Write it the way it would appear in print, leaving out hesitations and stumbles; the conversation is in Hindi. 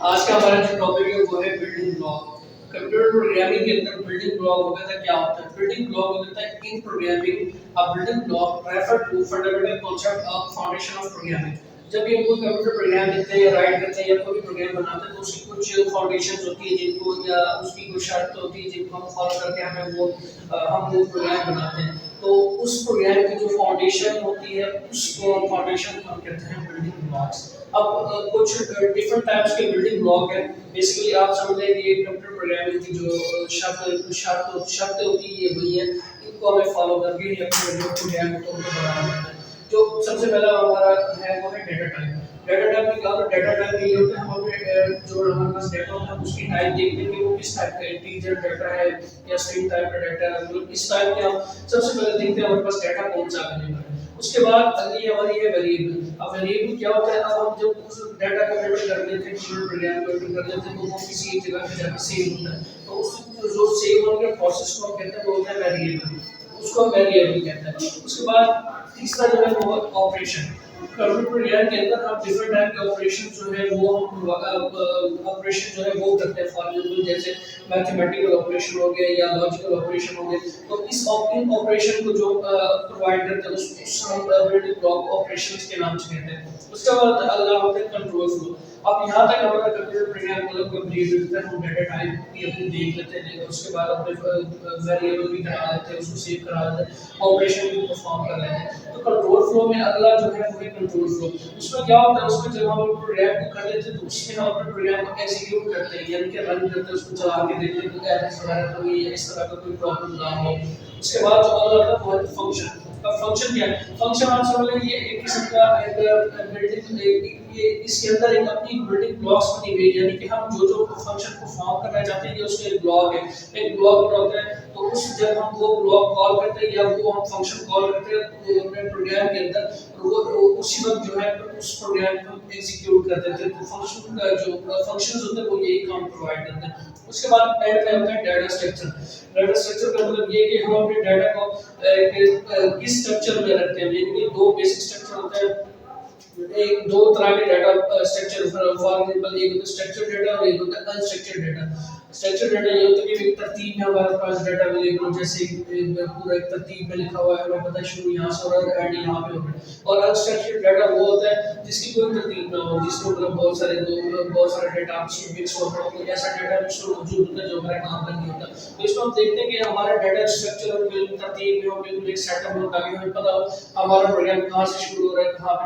आज का हमारा जो टॉपिक है वो है बिल्डिंग ब्लॉक। कंप्यूटर प्रोग्रामिंग के अंदर बिल्डिंग ब्लॉक होता है, क्या होता है? बिल्डिंग ब्लॉक होता है in programming a building block refer to fundamental concept of foundation of programming. जब ये कोई कंप्यूटर प्रोग्राम लिखते हैं या राइट करते हैं या कोई प्रोग्राम बनाते हैं तो उसकी कुछ फाउंडेशंस होती है जिनको या उसकी कुछ शर्त होती है जिनको हम फॉलो करके हम वो प्रोग्राम बनाते हैं। तो उस प्रोग्राम की जो फाउंडेशन होती है उसको फाउंडेशन को हम कहते हैं बिल्डिंग ब्लॉक्स। अब कुछ डिफरेंट टाइप्स के बिल्डिंग ब्लॉक है। बेसिकली आप समझ लें कि कंप्यूटर प्रोग्रामिंग की जो शर्त होती है वही है, इनको हमें फॉलो करके ही अपने जो प्रोग्राम को बनाना होता है। जो सबसे पहला हमारा है वो है डेटा टाइप। डेटा टाइप में क्या होता है? डेटा टाइप ये होता है हमें जो हमारे पास डेटा होता है उसकी टाइप देखते हैं कि वो किस टाइप का है, इंटीजर डेटा है या स्ट्रिंग टाइप का डेटा है। मतलब इस टाइप के हम सबसे पहले देखते हैं हमारे पास डेटा कौन सा अवेलेबल है। उसके बाद अगली हमारी है वेरिएबल। अब वेरिएबल क्या होता है? अब हम जब उस डाटा को एंटर कर लेते हैं, कीवर्ड प्रोग्राम को एंटर कर लेते हैं तो वो किसी एक जगह पे जाकर सेव होता है। तो उस जो सेव होने के प्रोसेस को हम कहते हैं वो होता है वेरिएबल, उसको हम वेरिएबल कहते हैं। उसके बाद तीसरा जो है वो ऑपरेशन। कंप्यूटर प्रोग्राम के अंदर हम डिफरेंट टाइप के ऑपरेशन जो है वो हम ऑपरेशन जो है वो करते हैं। फॉर एग्जांपल जैसे मैथमेटिकल ऑपरेशन हो गया या लॉजिकल ऑपरेशन हो गया, तो इस ऑपरेशन को जो प्रोवाइड करते हैं उस हम बिल्डिंग ब्लॉक ऑपरेशंस के नाम से कहते हैं। उसके बाद अगला होता है कंट्रोल फ्लो। अब यहाँ तक हमारा कंप्यूटर प्रोग्राम मतलब कंप्लीट होता है। हम डेटा टाइप भी अपनी देख लेते हैं, उसके बाद अपने वेरिएबल भी करा लेते हैं, उसको सेव करा लेते हैं, ऑपरेशन भी परफॉर्म कर लेते हैं। तो कंट्रोल फ्लो में अगला जो है वो है कंट्रोल फ्लो। उसमें क्या होता है? उसमें जब हम प्रोग्राम को कर लेते हैं तो उसमें हम अपने प्रोग्राम को एग्जीक्यूट करते हैं, यानी कि रन करते हैं, उसको चला के देखते हैं कि एरर्स वगैरह कोई इस तरह का कोई प्रॉब्लम ना हो। उसके बाद जो अगला है वो है फंक्शन। अब फंक्शन क्या है? फंक्शन आप समझ लें ये एक किस्म का एक बिल्डिंग, ये इसके अंदर एक अपनी बिल्डिंग ब्लॉक्स बनी हुई है, यानी कि हम जो फंक्शन को फॉर्म करना चाहते हैं ये उसका एक ब्लॉक है, एक ब्लॉक बना होता है। तो उस जब हम वो ब्लॉक कॉल करते हैं या वो हम फंक्शन कॉल करते हैं तो अपने प्रोग्राम के अंदर वो उसी वक्त जो है उस प्रोग्राम को एग्जीक्यूट कर देते हैं। तो फंक्शन का जो फंक्शंस होते हैं वो यही काम प्रोवाइड करते हैं। उसके बाद एंड में होता है डाटा स्ट्रक्चर। डाटा स्ट्रक्चर का मतलब ये कि हम अपने डाटा को किस स्ट्रक्चर में रखते हैं, यानी कि दो बेसिक स्ट्रक्चर होते हैं। एक दो तरह के डाटा स्ट्रक्चर, फॉर एग्जांपल एक होता है स्ट्रक्चर्ड डाटा और एक होता है अनस्ट्रक्चर्ड डाटा। स्ट्रक्चर्ड डाटा ये होता है कि एक तरतीब में हमारे पास डाटा अवेलेबल हो, जैसे पूरा एक तरतीब में लिखा हुआ है, हमें पता है शुरू यहाँ से हो रहा है एंड यहाँ पे हो रहा है। और अनस्ट्रक्चर्ड डाटा वो होता है जिसकी कोई तरतीब ना हो, जिसमें मतलब बहुत सारे डाटा आपस में मिक्स हो रहा हो, ऐसा डाटा मिक्स मौजूद होता है जो हमारे काम का नहीं होता। तो इसमें हम देखते हैं कि हमारा डाटा स्ट्रक्चर और बिल्कुल तरतीब में हो, बिल्कुल एक सेटअप में हो, ताकि हमें पता हो हमारा प्रोग्राम कहाँ से शुरू हो रहा है, कहाँ पे